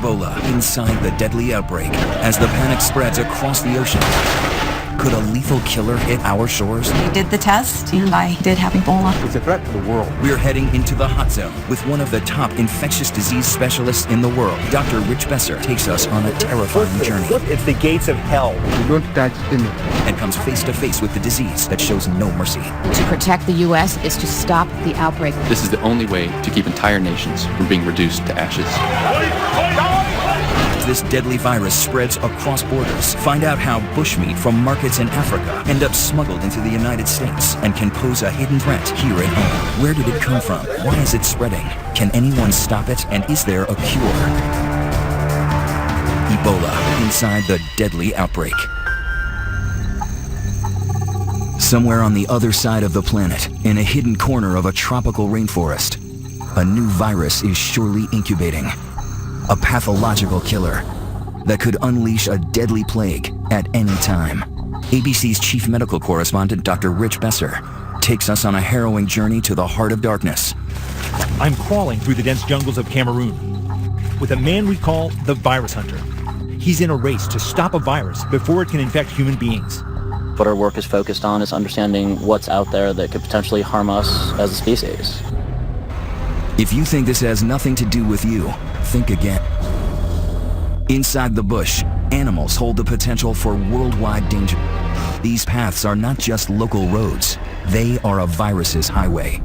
Ebola inside the deadly outbreak as the panic spreads across the ocean. Could a lethal killer hit our shores? We did the test, and I did have Ebola. It's a threat to the world. We're heading into the hot zone with one of the top infectious disease specialists in the world. Dr. Rich Besser takes us on a terrifying journey. It's the gates of hell. We don't touch anything. And comes face to face with the disease that shows no mercy. To protect the U.S. is to stop the outbreak. This is the only way to keep entire nations from being reduced to ashes. This deadly virus spreads across borders. Find out how bushmeat from markets in Africa end up smuggled into the United States and can pose a hidden threat here at home. Where did it come from? Why is it spreading? Can anyone stop it? And is there a cure? Ebola inside the deadly outbreak. Somewhere on the other side of the planet, in a hidden corner of a tropical rainforest, a new virus is surely incubating. A pathological killer that could unleash a deadly plague at any time. ABC's chief medical correspondent, Dr. Rich Besser, takes us on a harrowing journey to the heart of darkness. I'm crawling through the dense jungles of Cameroon with a man we call the virus hunter. He's in a race to stop a virus before it can infect human beings. What our work is focused on is understanding what's out there that could potentially harm us as a species. If you think this has nothing to do with you, think again. Inside the bush, animals hold the potential for worldwide danger. These paths are not just local roads, they are a virus's highway.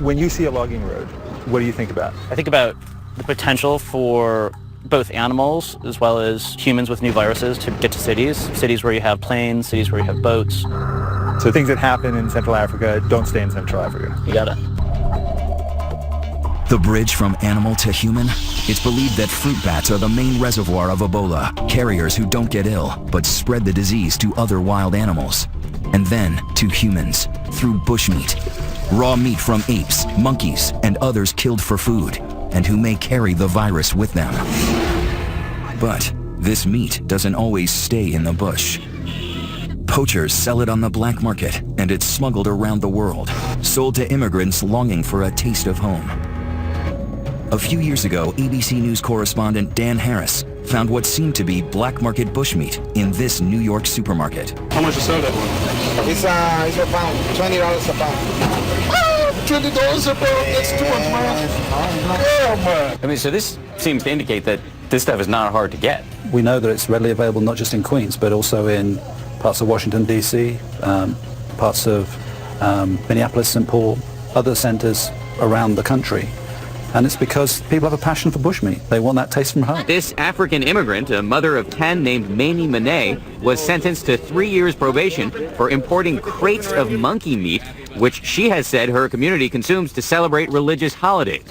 When you see a logging road, what do you think about? I think about the potential for both animals as well as humans with new viruses to get to cities where you have planes, cities where you have boats. So things that happen in Central Africa don't stay in Central Africa. You got it. The bridge from animal to human? It's believed that fruit bats are the main reservoir of Ebola, carriers who don't get ill, but spread the disease to other wild animals. And then to humans, through bushmeat. Raw meat from apes, monkeys, and others killed for food, and who may carry the virus with them. But this meat doesn't always stay in the bush. Poachers sell it on the black market, and it's smuggled around the world, sold to immigrants longing for a taste of home. A few years ago, ABC News correspondent Dan Harris found what seemed to be black market bushmeat in this New York supermarket. How much you sell that one? It's a pound, $20 a pound. $20 a pound, that's too much, man. Yeah, man. I mean, so this seems to indicate that this stuff is not hard to get. We know that it's readily available not just in Queens, but also in parts of Washington, D.C., parts of Minneapolis, St. Paul, other centers around the country. And it's because people have a passion for bushmeat. They want that taste from home. This African immigrant, a mother of 10 named Mamie Monet, was sentenced to 3 years probation for importing crates of monkey meat, which she has said her community consumes to celebrate religious holidays.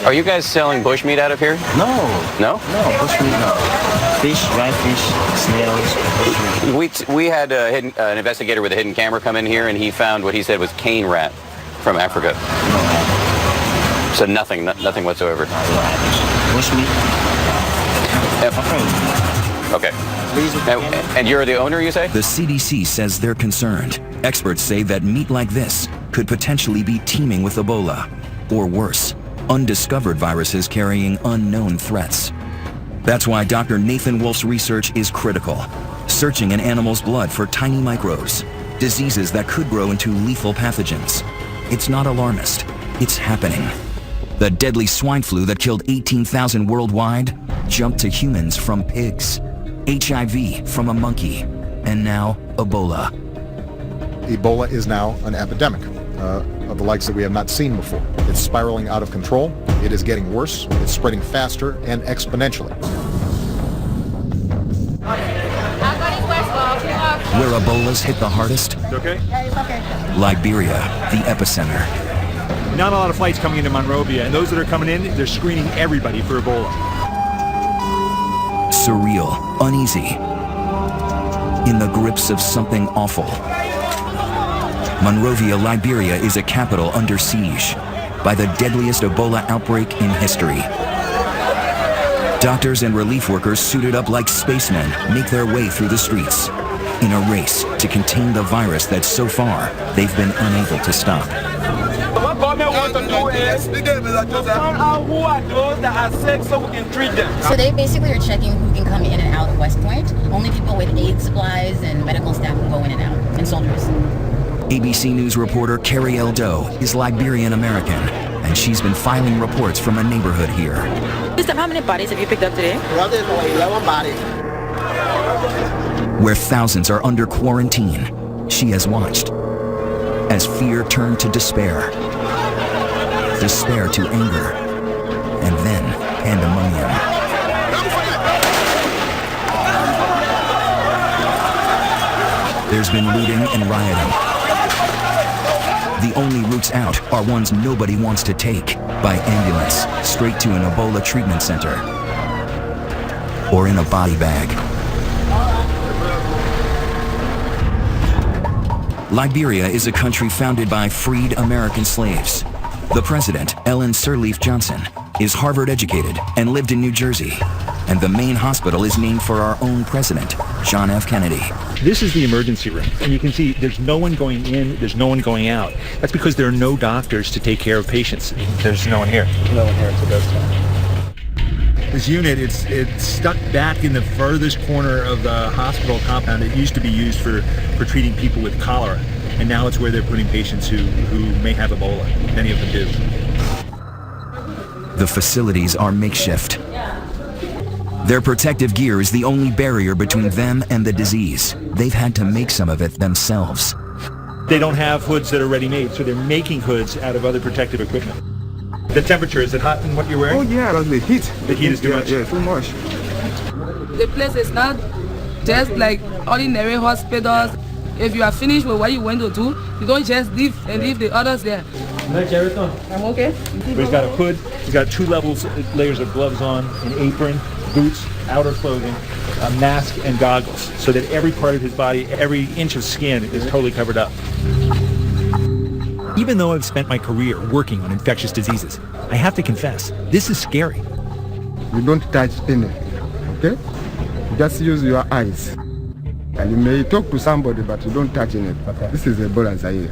Are you guys selling bushmeat out of here? No. No? No, bushmeat, no. Fish, dry fish, snails, bushmeat. We had an investigator with a hidden camera come in here, and he found what he said was cane rat from Africa. No. So nothing whatsoever. Bushmeat. Okay. And you're the owner, you say? The CDC says they're concerned. Experts say that meat like this could potentially be teeming with Ebola, or worse, undiscovered viruses carrying unknown threats. That's why Dr. Nathan Wolf's research is critical, searching in animals' blood for tiny microbes, diseases that could grow into lethal pathogens. It's not alarmist, it's happening. The deadly swine flu that killed 18,000 worldwide jumped to humans from pigs, HIV from a monkey, and now Ebola. Ebola is now an epidemic of the likes that we have not seen before. It's spiraling out of control. It is getting worse. It's spreading faster and exponentially. Where Ebola's hit the hardest? Okay? Yeah, it's okay. Liberia, the epicenter. Not a lot of flights coming into Monrovia, and those that are coming in, they're screening everybody for Ebola. Surreal, uneasy, in the grips of something awful. Monrovia, Liberia is a capital under siege by the deadliest Ebola outbreak in history. Doctors and relief workers suited up like spacemen make their way through the streets in a race to contain the virus that so far they've been unable to stop. want to do is to find out who are those that are sick so we can treat them. So they basically are checking who can come in and out of West Point. Only people with aid supplies and medical staff can go in and out, and soldiers. ABC News reporter Carrie L. Doe is Liberian-American, and she's been filing reports from a neighborhood here. Mister, how many bodies have you picked up today? 11 bodies. Where thousands are under quarantine, she has watched as fear turned to despair, despair to anger, and then pandemonium. There's been looting and rioting. The only routes out are ones nobody wants to take, by ambulance, straight to an Ebola treatment center, or in a body bag. Liberia is a country founded by freed American slaves. The president, Ellen Sirleaf Johnson, is Harvard educated and lived in New Jersey. And the main hospital is named for our own president, John F. Kennedy. This is the emergency room, and you can see there's no one going in, there's no one going out. That's because there are no doctors to take care of patients. There's no one here. No one here until ghost time. This unit, it's stuck back in the furthest corner of the hospital compound. It used to be used for treating people with cholera, and now it's where they're putting patients who may have Ebola. Many of them do. The facilities are makeshift. Their protective gear is the only barrier between them and the disease. They've had to make some of it themselves. They don't have hoods that are ready-made, so they're making hoods out of other protective equipment. The temperature, is it hot in what you're wearing? Oh yeah, that's the heat. The heat is too much? Yeah, too much. The place is not just like ordinary hospitals. If you are finished with what you want to do, you don't just leave and leave the others there. I'm okay. So he's got a hood, he's got two layers of gloves on, an apron, boots, outer clothing, a mask, and goggles, so that every part of his body, every inch of skin is totally covered up. Even though I've spent my career working on infectious diseases, I have to confess, this is scary. You don't touch anything, okay? Just use your eyes. And you may talk to somebody, but you don't touch anything. Okay. This is Ebola Zaire.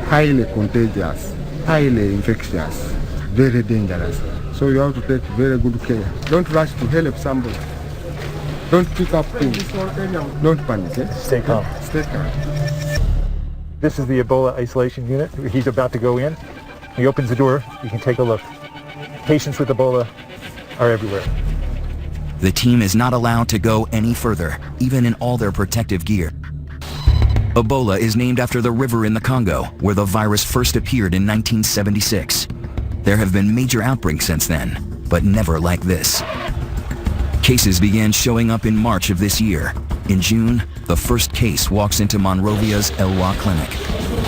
Highly contagious, highly infectious, very dangerous. So you have to take very good care. Don't rush to help somebody. Don't pick up things. Don't panic. Eh? Stay calm. Stay calm. This is the Ebola isolation unit. He's about to go in. He opens the door. You can take a look. Patients with Ebola are everywhere. The team is not allowed to go any further, even in all their protective gear. Ebola is named after the river in the Congo, where the virus first appeared in 1976. There have been major outbreaks since then, but never like this. Cases began showing up in March of this year. In June, the first case walks into Monrovia's Elwha clinic.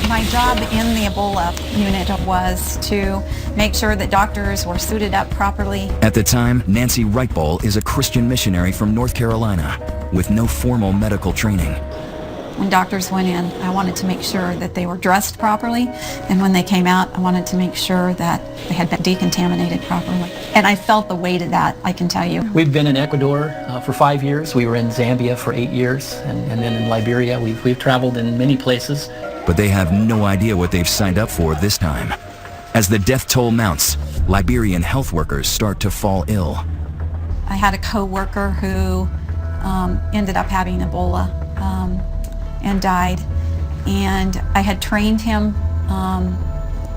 My job in the Ebola unit was to make sure that doctors were suited up properly. At the time, Nancy Wrightbowl is a Christian missionary from North Carolina with no formal medical training. When doctors went in, I wanted to make sure that they were dressed properly, and when they came out, I wanted to make sure that they had been decontaminated properly. And I felt the weight of that, I can tell you. We've been in Ecuador for 5 years. We were in Zambia for 8 years, and then in Liberia. We've traveled in many places. But they have no idea what they've signed up for this time. As the death toll mounts, Liberian health workers start to fall ill. I had a co-worker who ended up having Ebola and died. And I had trained him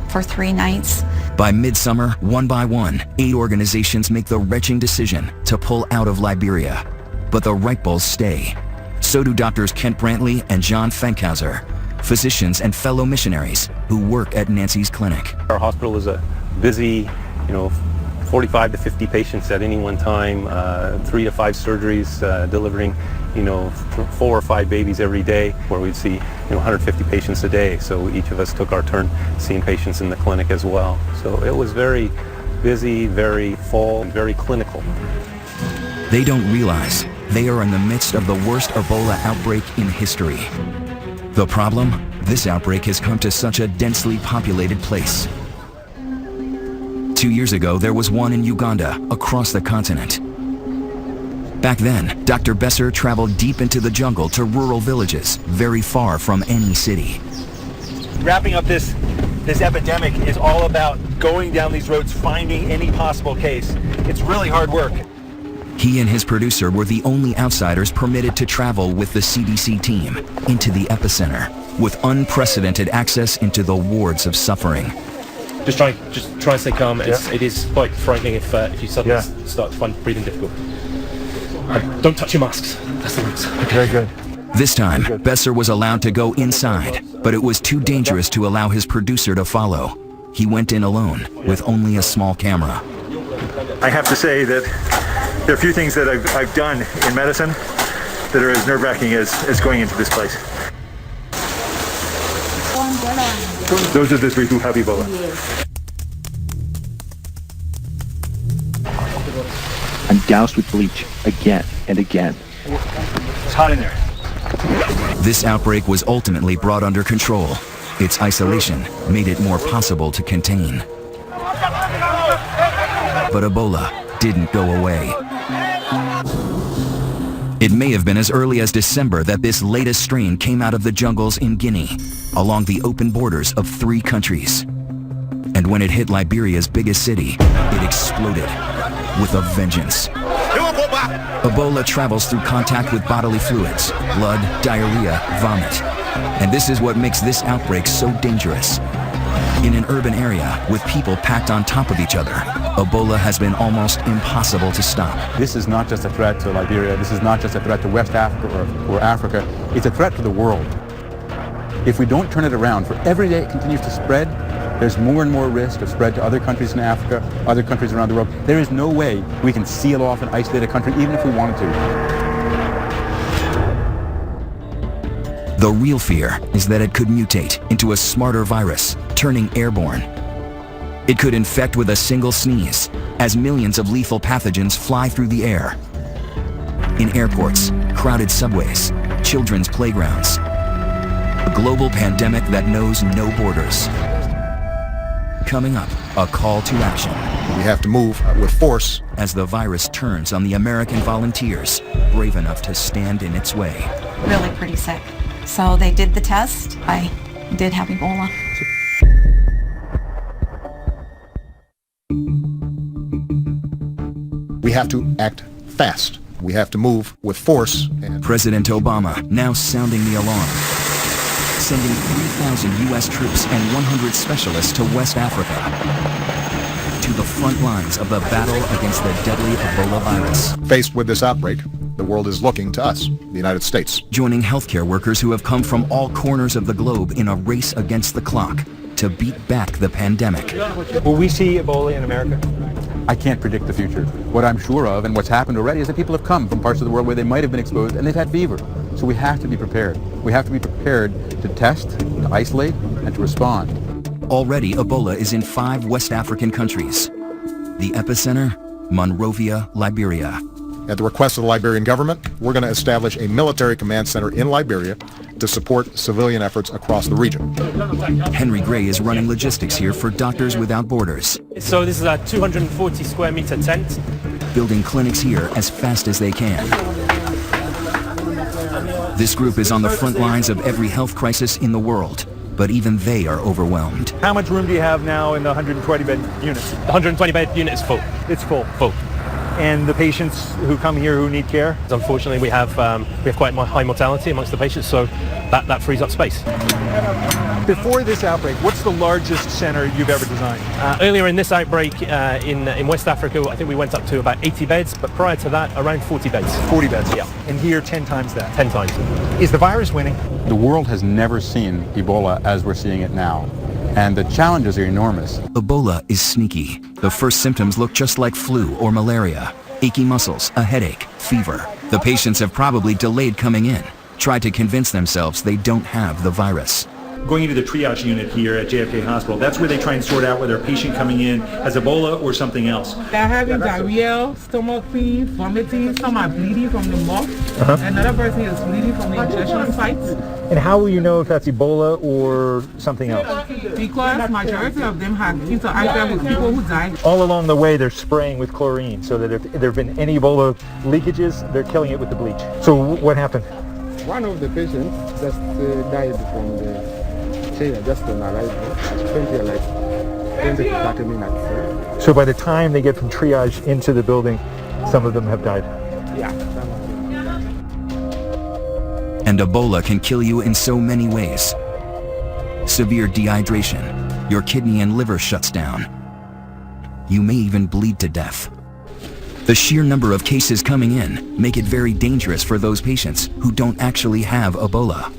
for 3 nights. By midsummer, one by one, 8 organizations make the wrenching decision to pull out of Liberia. But the Wrightbowls stay. So do Doctors Kent Brantley and John Fankhauser, physicians and fellow missionaries who work at Nancy's clinic. Our hospital is a busy, 45 to 50 patients at any one time, 3 to 5 surgeries, delivering, 4 or 5 babies every day, where we'd see, 150 patients a day. So each of us took our turn seeing patients in the clinic as well. So it was very busy, very full, and very clinical. They don't realize they are in the midst of the worst Ebola outbreak in history. The problem? This outbreak has come to such a densely populated place. 2 years ago, there was one in Uganda, across the continent. Back then, Dr. Besser traveled deep into the jungle to rural villages, very far from any city. Wrapping up this This epidemic is all about going down these roads, finding any possible case. It's really hard work. He and his producer were the only outsiders permitted to travel with the CDC team into the epicenter, with unprecedented access into the wards of suffering. Just try and stay calm. It is quite frightening if you suddenly start to find breathing difficult. Don't touch your masks. That's the rules. Very good. This time, Besser was allowed to go inside, but it was too dangerous to allow his producer to follow. He went in alone, with only a small camera. I have to say that there are a few things that I've done in medicine that are as nerve-wracking as going into this place. Those are the three who have Ebola. I'm doused with bleach again and again. It's hot in there. This outbreak was ultimately brought under control. Its isolation made it more possible to contain. But Ebola didn't go away. It may have been as early as December that this latest strain came out of the jungles in Guinea, along the open borders of 3 countries. And when it hit Liberia's biggest city, it exploded with a vengeance. Ebola travels through contact with bodily fluids, blood, diarrhea, vomit. And this is what makes this outbreak so dangerous. In an urban area with people packed on top of each other, Ebola has been almost impossible to stop. This is not just a threat to Liberia, this is not just a threat to West Africa or Africa, it's a threat to the world. If we don't turn it around, for every day it continues to spread, there's more and more risk of spread to other countries in Africa, other countries around the world. There is no way we can seal off and isolate a country, even if we wanted to. The real fear is that it could mutate into a smarter virus, turning airborne. It could infect with a single sneeze, as millions of lethal pathogens fly through the air. In airports, crowded subways, children's playgrounds. A global pandemic that knows no borders. Coming up, a call to action. We have to move with force as the virus turns on the American volunteers, brave enough to stand in its way. Really pretty sick. So they did the test. I did have Ebola. We have to act fast. We have to move with force. President Obama now sounding the alarm, sending 3,000 U.S. troops and 100 specialists to West Africa, to the front lines of the battle against the deadly Ebola virus. Faced with this outbreak, the world is looking to us, the United States. Joining healthcare workers who have come from all corners of the globe in a race against the clock to beat back the pandemic. Will we see Ebola in America? I can't predict the future. What I'm sure of, and what's happened already, is that people have come from parts of the world where they might have been exposed and they've had fever. So we have to be prepared. We have to be prepared to test, to isolate, and to respond. Already, Ebola is in 5 West African countries. The epicenter, Monrovia, Liberia. At the request of the Liberian government, we're going to establish a military command center in Liberia to support civilian efforts across the region. Henry Gray is running logistics here for Doctors Without Borders. So this is a 240 square meter tent. Building clinics here as fast as they can. This group is on the front lines of every health crisis in the world, but even they are overwhelmed. How much room do you have now in the 120-bed unit? The 120-bed unit is full. It's full. Full. And the patients who come here who need care? Unfortunately, we have quite high mortality amongst the patients, so that frees up space. Before this outbreak, what's the largest center you've ever designed? Earlier in this outbreak in West Africa, I think we went up to about 80 beds, but prior to that, around 40 beds. 40 beds? Yeah. And here, 10 times that? 10 times. Is the virus winning? The world has never seen Ebola as we're seeing it now. And the challenges are enormous. Ebola is sneaky. The first symptoms look just like flu or malaria. Achy muscles, a headache, fever. The patients have probably delayed coming in, tried to convince themselves they don't have the virus. Going into the triage unit here at JFK Hospital, that's where they try and sort out whether a patient coming in has Ebola or something else. They're having diarrhea, stomach pain, vomiting. Some are bleeding from the mouth. Another person is bleeding from the injection sites. And how will you know if that's Ebola or something else? Because majority of them have interacted with people who died. All along the way, they're spraying with chlorine, so that if there have been any Ebola leakages, they're killing it with the bleach. So what happened? One of the patients just died from the here just on arrival. I spent here like 20 to 30 minutes. So by the time they get from triage into the building, some of them have died. Yeah, some of them. And Ebola can kill you in so many ways. Severe dehydration, your kidney and liver shuts down. You may even bleed to death. The sheer number of cases coming in make it very dangerous for those patients who don't actually have Ebola.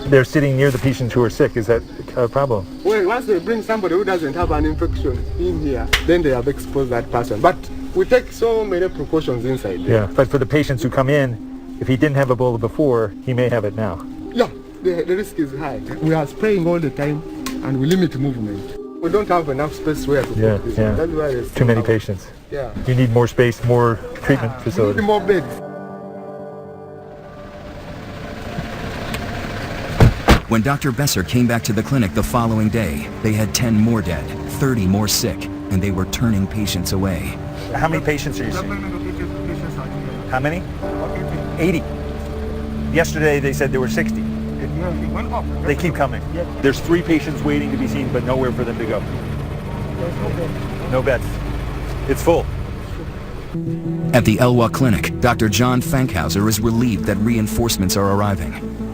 They're sitting near the patients who are sick. Is that a problem? Well, once they bring somebody who doesn't have an infection in here, then they have exposed that person. But we take so many precautions inside there. Yeah, but for the patients who come in, if he didn't have Ebola before, he may have it now. Yeah, the risk is high. We are spraying all the time and we limit movement. We don't have enough space where to put this. Yeah. That's why it's too many patients. Yeah. You need more space, more treatment facilities. We need more beds. When Dr. Besser came back to the clinic the following day, they had 10 more dead, 30 more sick, and they were turning patients away. How many patients are you seeing? How many? 80. Yesterday they said there were 60. They keep coming. There's 3 patients waiting to be seen, but nowhere for them to go. No beds. It's full. At the Elwha Clinic, Dr. John Fankhauser is relieved that reinforcements are arriving.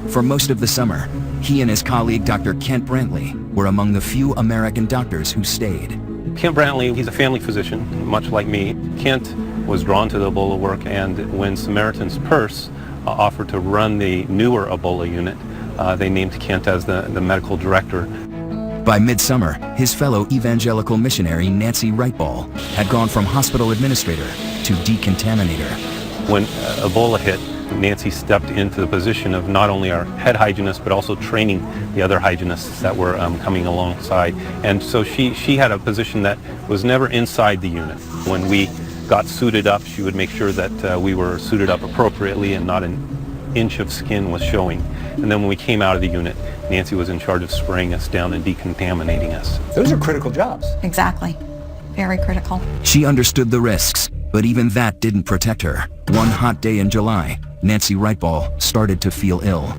For most of the summer, he and his colleague Dr. Kent Brantley were among the few American doctors who stayed. Kent Brantley, he's a family physician, much like me. Kent was drawn to the Ebola work, and when Samaritan's Purse offered to run the newer Ebola unit, they named Kent as the medical director. By midsummer, his fellow evangelical missionary Nancy Wrightball had gone from hospital administrator to decontaminator. When Ebola hit, Nancy stepped into the position of not only our head hygienist, but also training the other hygienists that were coming alongside. And so she had a position that was never inside the unit. When we got suited up, she would make sure that we were suited up appropriately and not an inch of skin was showing. And then when we came out of the unit, Nancy was in charge of spraying us down and decontaminating us. Those are critical jobs. Exactly. Very critical. She understood the risks, but even that didn't protect her. One hot day in July, Nancy Wrightball started to feel ill.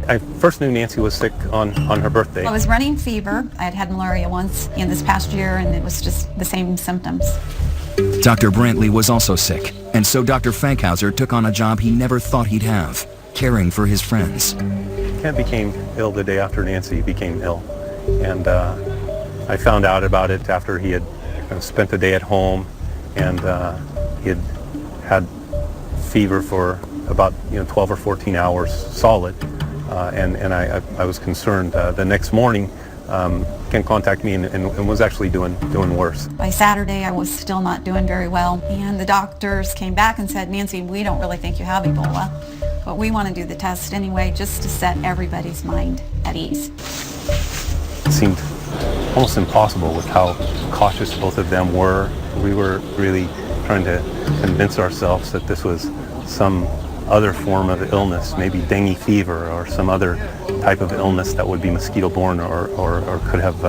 I first knew Nancy was sick on her birthday. I was running fever. I had had malaria once in this past year, and it was just the same symptoms. Dr. Brantley was also sick, and so Dr. Fankhauser took on a job he never thought he'd have, caring for his friends. Kent became ill the day after Nancy became ill, and I found out about it after he had spent the day at home, and he had fever for about 12 or 14 hours solid, and I was concerned. The next morning, Ken contacted me and was actually doing worse. By Saturday, I was still not doing very well, and the doctors came back and said, Nancy, we don't really think you have Ebola, but we want to do the test anyway just to set everybody's mind at ease. It seemed almost impossible with how cautious both of them were. We were really trying to convince ourselves that this was some other form of illness, maybe dengue fever or some other type of illness that would be mosquito-borne or could have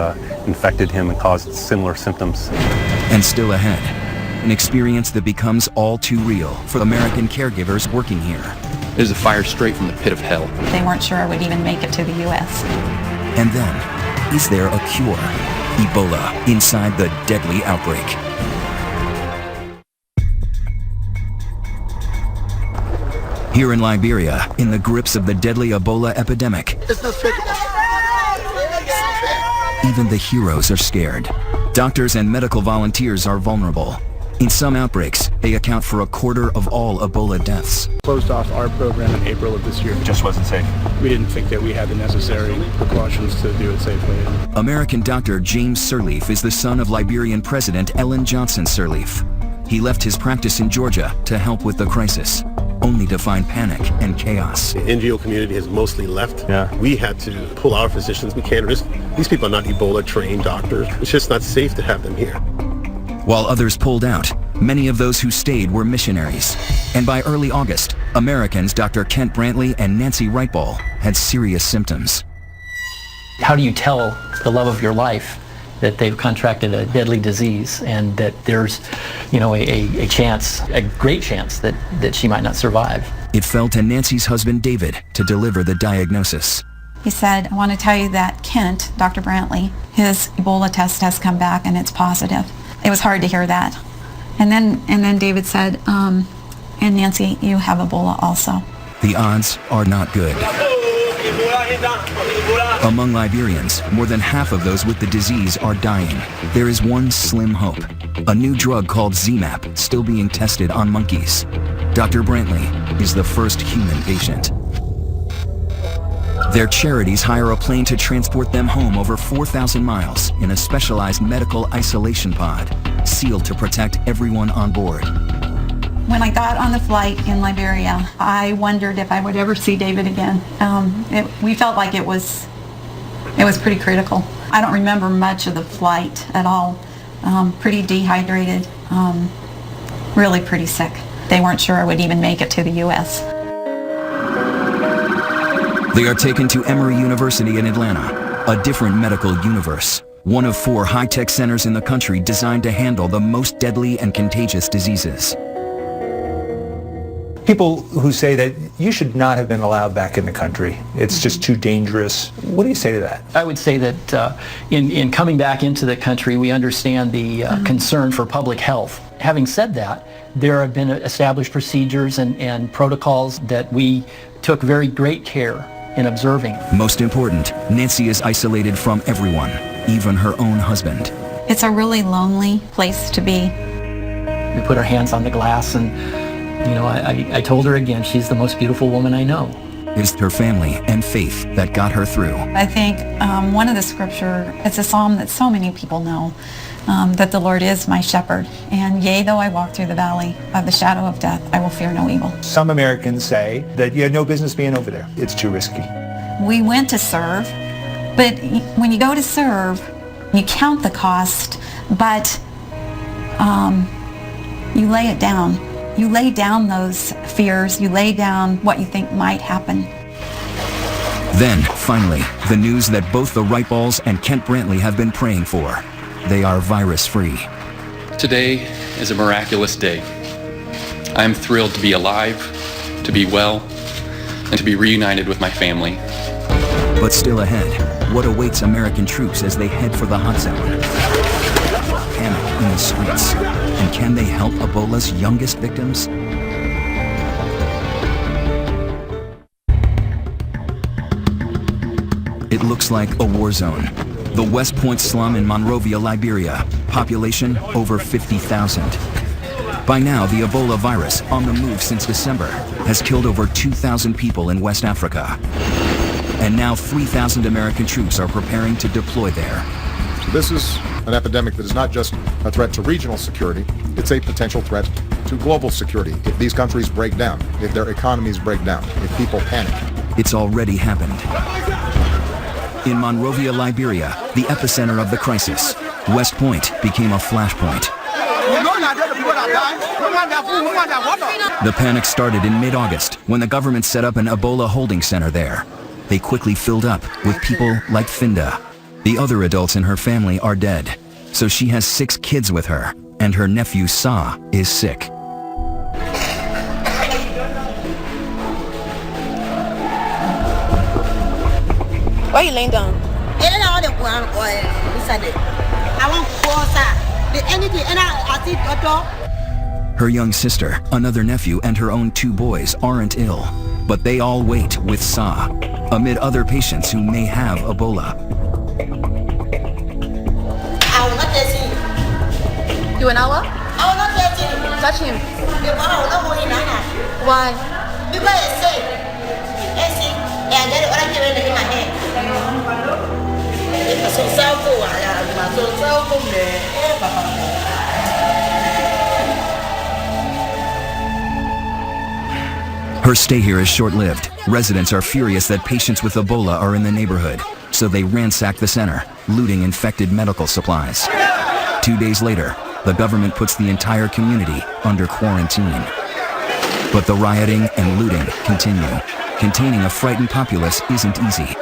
infected him and caused similar symptoms. And still ahead, an experience that becomes all too real for American caregivers working here. It is a fire straight from the pit of hell. They weren't sure I would even make it to the U.S. And then, is there a cure? Ebola inside the deadly outbreak. Here in Liberia, in the grips of the deadly Ebola epidemic, even the heroes are scared. Doctors and medical volunteers are vulnerable. In some outbreaks, they account for a quarter of all Ebola deaths. Closed off our program in April of this year. It just wasn't safe. We didn't think that we had the necessary precautions to do it safely. American doctor James Sirleaf is the son of Liberian President Ellen Johnson Sirleaf. He left his practice in Georgia to help with the crisis, only to find panic and chaos. The NGO community has mostly left. Yeah. We had to pull our physicians. We can't risk. These people are not Ebola-trained doctors. It's just not safe to have them here. While others pulled out, many of those who stayed were missionaries. And by early August, Americans Dr. Kent Brantley and Nancy Wrightball had serious symptoms. How do you tell the love of your life that they've contracted a deadly disease and that there's, a chance, a great chance that she might not survive? It fell to Nancy's husband David to deliver the diagnosis. He said, I want to tell you that Kent, Dr. Brantley, his Ebola test has come back and it's positive. It was hard to hear that. And then David said, and Nancy, you have Ebola also. The odds are not good. Among Liberians, more than half of those with the disease are dying. There is one slim hope. A new drug called ZMapp still being tested on monkeys. Dr. Brantley is the first human patient. Their charities hire a plane to transport them home over 4,000 miles in a specialized medical isolation pod, sealed to protect everyone on board. When I got on the flight in Liberia, I wondered if I would ever see David again. We felt like it was pretty critical. I don't remember much of the flight at all. Pretty dehydrated, really pretty sick. They weren't sure I would even make it to the U.S. They are taken to Emory University in Atlanta, a different medical universe. One of 4 high-tech centers in the country designed to handle the most deadly and contagious diseases. People who say that you should not have been allowed back in the country, it's just too dangerous. What do you say to that? I would say that in coming back into the country, we understand the concern for public health. Having said that, there have been established procedures and protocols that we took very great care in observing. Most important, Nancy is isolated from everyone, even her own husband. It's a really lonely place to be. We put our hands on the glass and, you know, I told her again, she's the most beautiful woman I know. It's her family and faith that got her through. I think one of the scripture, it's a psalm that so many people know, that the Lord is my shepherd. And yea, though I walk through the valley of the shadow of death, I will fear no evil. Some Americans say that you had no business being over there. It's too risky. We went to serve, but when you go to serve, you count the cost, but you lay it down. You lay down those fears. You lay down what you think might happen. Then, finally, the news that both the Wright Balls and Kent Brantley have been praying for. They are virus-free. Today is a miraculous day. I am thrilled to be alive, to be well, and to be reunited with my family. But still ahead, what awaits American troops as they head for the hot zone? Panic in the streets. And can they help Ebola's youngest victims? It looks like a war zone. The West Point slum in Monrovia, Liberia. Population over 50,000. By now, the Ebola virus, on the move since December, has killed over 2,000 people in West Africa. And now 3,000 American troops are preparing to deploy there. So this is an epidemic that is not just a threat to regional security, it's a potential threat to global security. If these countries break down, if their economies break down, if people panic. It's already happened. In Monrovia, Liberia, the epicenter of the crisis, West Point became a flashpoint. The panic started in mid-August when the government set up an Ebola holding center there. They quickly filled up with people like Finda. The other adults in her family are dead, so she has 6 kids with her, and her nephew Sa is sick. Why are you laying down? Her young sister, another nephew, and her own 2 boys aren't ill, but they all wait with Sa, amid other patients who may have Ebola. You an hour? Touch him. Why? Because it's sick. It's sick. And I get it when I get it in my hand. Her stay here is short-lived. Residents are furious that patients with Ebola are in the neighborhood, so they ransack the center, looting infected medical supplies. 2 days later, the government puts the entire community under quarantine. But the rioting and looting continue. Containing a frightened populace isn't easy.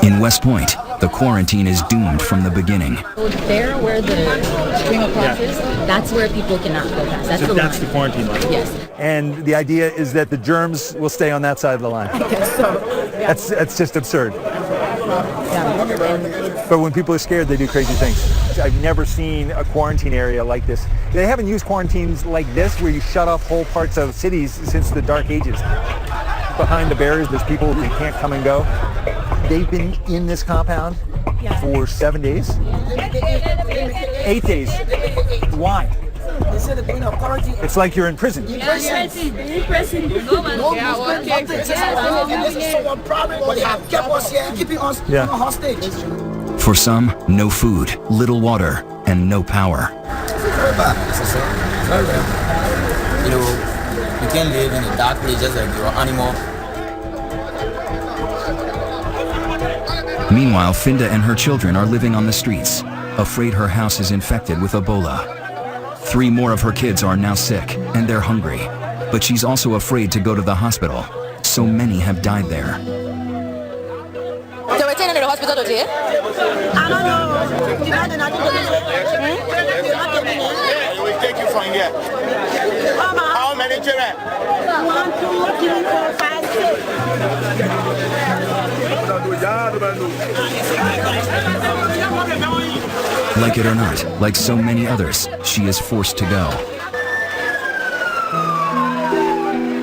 In West Point, the quarantine is doomed from the beginning. So there where the stream of crosses, that's where people cannot go past. That's the quarantine line. Yes. And the idea is that the germs will stay on that side of the line. I guess so. That's just absurd. But when people are scared, they do crazy things. I've never seen a quarantine area like this. They haven't used quarantines like this where you shut off whole parts of cities since the Dark Ages. Behind the barriers, there's people who can't come and go. They've been in this compound for 7 days? 8 days. Why? It's like you're in prison. In prison. No movement, nothing. This is so one problem, but they have kept us here, keeping us hostage. For some, no food, little water, and no power. Very bad. It's very bad. You know, you can't live in a dark place just like you're an animal. Meanwhile, Finda and her children are living on the streets, afraid her house is infected with Ebola. 3 more of her kids are now sick, and they're hungry. But she's also afraid to go to the hospital. So many have died there. So we're taking her to the hospital today? I don't know. We take you from here. How many children? 1, 2, 3, 4, 5, 6. Like it or not, like so many others, she is forced to go.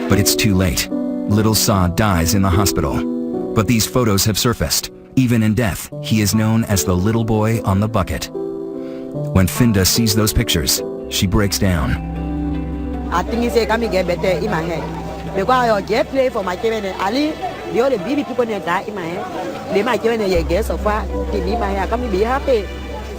But it's too late. Little Sa dies in the hospital. But these photos have surfaced. Even in death, he is known as the little boy on the bucket. When Finda sees those pictures, she breaks down. I think he said, "Can me get better in my head?" Because I get play for my children. Ali, the only baby people that die in my head. They might children they get so far. They be my head. Can me be happy?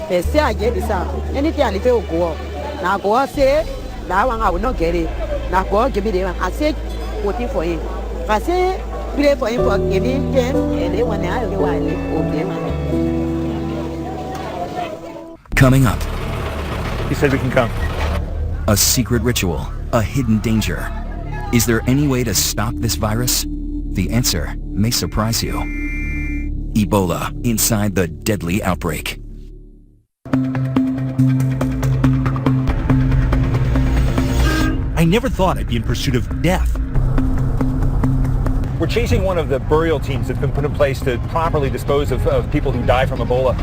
They say I get this out. Anything I little go. Now go say that one I will not get it. Now go give me the one. I say voting for him. I say pray for him for giving them and they want to have the one okay. Coming up. He said we can come. A secret ritual, a hidden danger. Is there any way to stop this virus? The answer may surprise you. Ebola inside the deadly outbreak. I never thought I'd be in pursuit of death. We're chasing one of the burial teams that's been put in place to properly dispose of people who die from Ebola.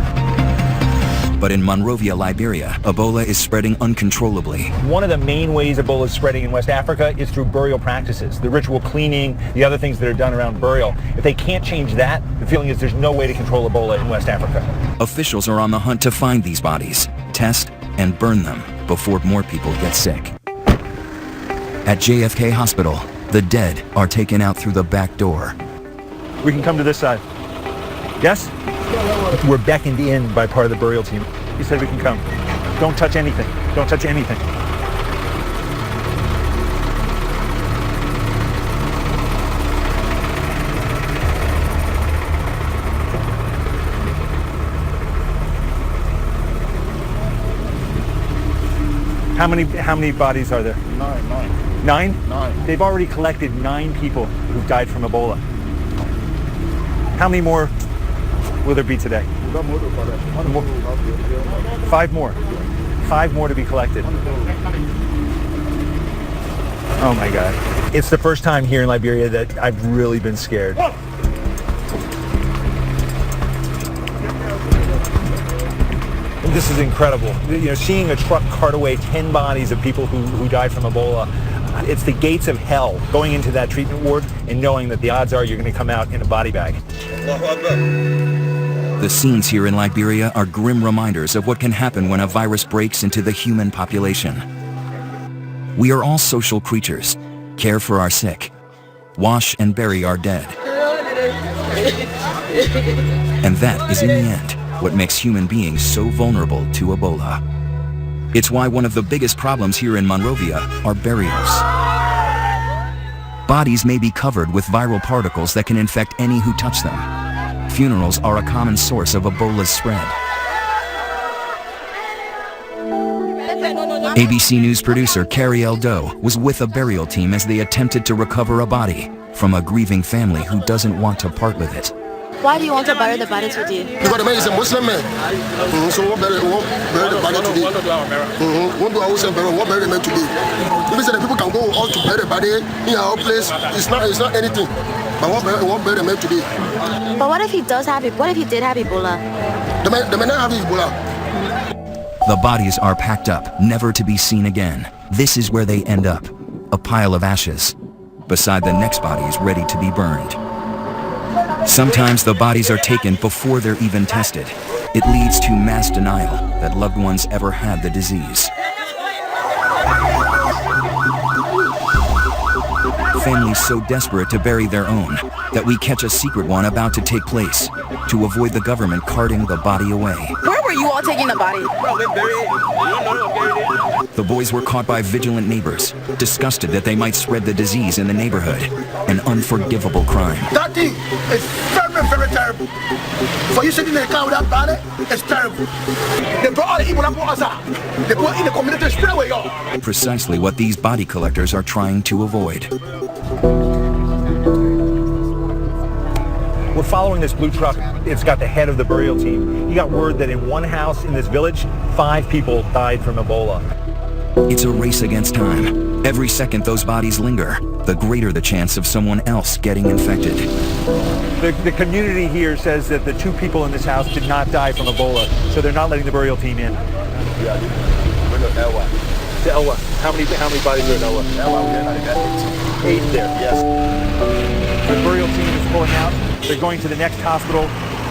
But in Monrovia, Liberia, Ebola is spreading uncontrollably. One of the main ways Ebola is spreading in West Africa is through burial practices, the ritual cleaning, the other things that are done around burial. If they can't change that, the feeling is there's no way to control Ebola in West Africa. Officials are on the hunt to find these bodies, test, and burn them before more people get sick. At JFK Hospital, the dead are taken out through the back door. We can come to this side. Yes? We're beckoned in by part of the burial team. He said we can come. Don't touch anything. Don't touch anything. How many bodies are there? 9. 9? 9. They've already collected 9 people who've died from Ebola. How many more will there be today? 5 more. 5 more to be collected. Oh my God. It's the first time here in Liberia that I've really been scared. This is incredible. You know, seeing a truck cart away 10 bodies of people who died from Ebola. It's the gates of hell, going into that treatment ward and knowing that the odds are you're going to come out in a body bag. The scenes here in Liberia are grim reminders of what can happen when a virus breaks into the human population. We are all social creatures, care for our sick, wash and bury our dead. And that is in the end what makes human beings so vulnerable to Ebola. It's why one of the biggest problems here in Monrovia are burials. Bodies may be covered with viral particles that can infect any who touch them. Funerals are a common source of Ebola's spread. ABC News producer Carrie L. Doe was with a burial team as they attempted to recover a body from a grieving family who doesn't want to part with it. Why do you want to bury the body today? Because the man is a Muslim man. So we won't bury the body today. Won't do our bury, won't bury the man today. Even say the people can go out to bury the body in our place. It's not anything. But won't bury the man today. But what if he does have it? What if he did have Ebola? The man not have Ebola. The bodies are packed up, never to be seen again. This is where they end up, a pile of ashes, beside the next bodies ready to be burned. Sometimes the bodies are taken before they're even tested. It leads to mass denial that loved ones ever had the disease. Families so desperate to bury their own that we catch a secret one about to take place to avoid the government carting the body away. Where were you all taking the body? The boys were caught by vigilant neighbors, disgusted that they might spread the disease in the neighborhood. An unforgivable crime. That thing is very, very terrible. For you sitting in a car with that body, it's terrible. They brought all the Ebola outside. They put in the community straight away, y'all. Precisely what these body collectors are trying to avoid. We're following this blue truck. It's got the head of the burial team. He got word that in one house in this village, 5 people died from Ebola. It's a race against time. Every second those bodies linger, the greater the chance of someone else getting infected. The community here says that the 2 people in this house did not die from Ebola, so they're not letting the burial team in. To Elwa. How many bodies are in Elwa? 8 there. Yes. The burial team is pulling out. They're going to the next hospital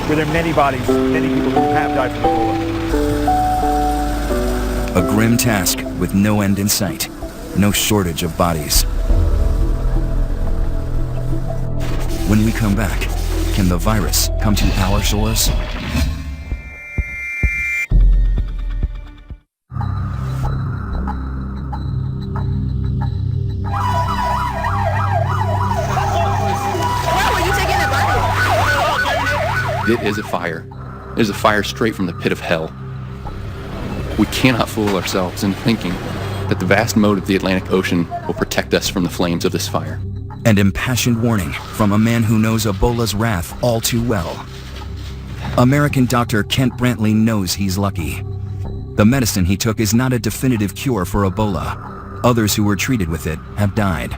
where there are many bodies, many people who have died from Ebola. A grim task with no end in sight, no shortage of bodies. When we come back, can the virus come to our shores? It is a fire. It is a fire straight from the pit of hell. We cannot fool ourselves into thinking that the vast moat of the Atlantic Ocean will protect us from the flames of this fire. An impassioned warning from a man who knows Ebola's wrath all too well. American doctor Kent Brantley knows he's lucky. The medicine he took is not a definitive cure for Ebola. Others who were treated with it have died.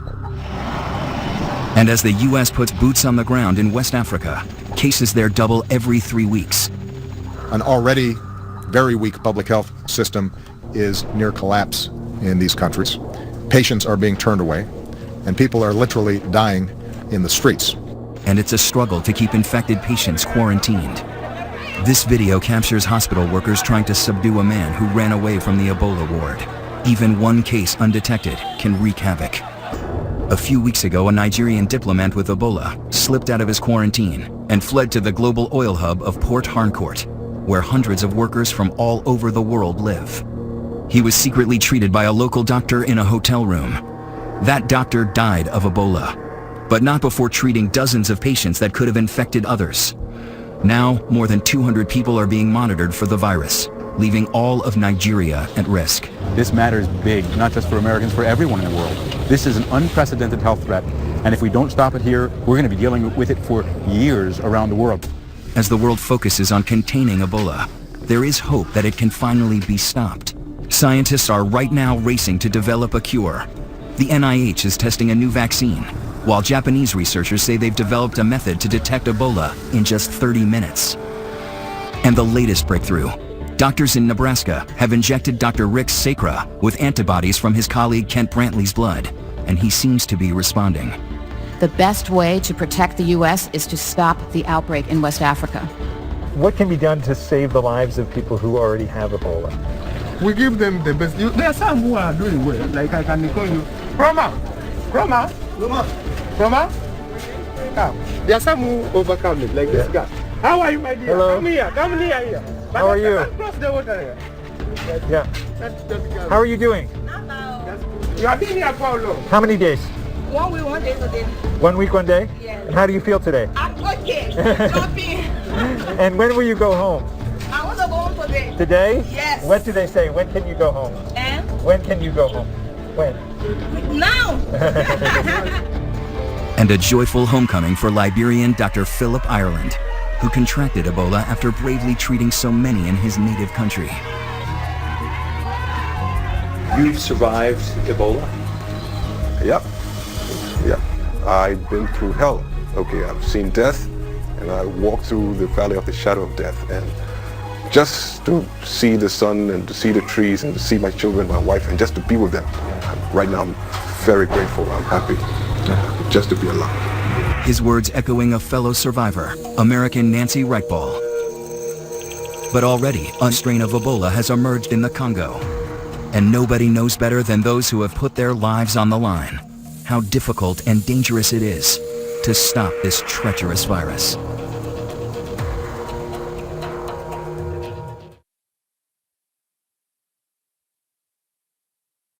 And as the U.S. puts boots on the ground in West Africa, cases there double every 3 weeks. An already very weak public health system is near collapse in these countries. Patients are being turned away, and people are literally dying in the streets. And it's a struggle to keep infected patients quarantined. This video captures hospital workers trying to subdue a man who ran away from the Ebola ward. Even one case undetected can wreak havoc. A few weeks ago, a Nigerian diplomat with Ebola slipped out of his quarantine and fled to the global oil hub of Port Harcourt, where hundreds of workers from all over the world live. He was secretly treated by a local doctor in a hotel room. That doctor died of Ebola, but not before treating dozens of patients that could have infected others. Now, more than 200 people are being monitored for the virus, leaving all of Nigeria at risk. This matters big, not just for Americans, for everyone in the world. This is an unprecedented health threat, and if we don't stop it here, we're going to be dealing with it for years around the world. As the world focuses on containing Ebola, there is hope that it can finally be stopped. Scientists are right now racing to develop a cure. The NIH is testing a new vaccine, while Japanese researchers say they've developed a method to detect Ebola in just 30 minutes. And the latest breakthrough: doctors in Nebraska have injected Dr. Rick Sacra with antibodies from his colleague Kent Brantley's blood, and he seems to be responding. The best way to protect the U.S. is to stop the outbreak in West Africa. What can be done to save the lives of people who already have Ebola? We give them the best. There are some who are doing well, like I can call you. Roma! Come. There are some who overcome it, like this guy. How are you, my dear? Hello. Come near here. But How are you? Cross the water here. Yeah. How are you doing? You have been here for how long? How many days? 1 week, 1 day today. 1 week, 1 day? Yes. And how do you feel today? I'm okay. Jumping. And when will you go home? I want to go home today. Today? Yes. What do they say? When can you go home? And? When can you go home? When? Now. And a joyful homecoming for Liberian Dr. Philip Ireland. who contracted Ebola after bravely treating so many in his native country. You've survived Ebola? Yep. I've been through hell. Okay, I've seen death, and I walked through the valley of the shadow of death, and just to see the sun and to see the trees and to see my children, my wife, and just to be with them. Right now, I'm very grateful. I'm happy just to be alive. His words echoing a fellow survivor, American Nancy Reichball. But already, a strain of Ebola has emerged in the Congo. And nobody knows better than those who have put their lives on the line how difficult and dangerous it is to stop this treacherous virus.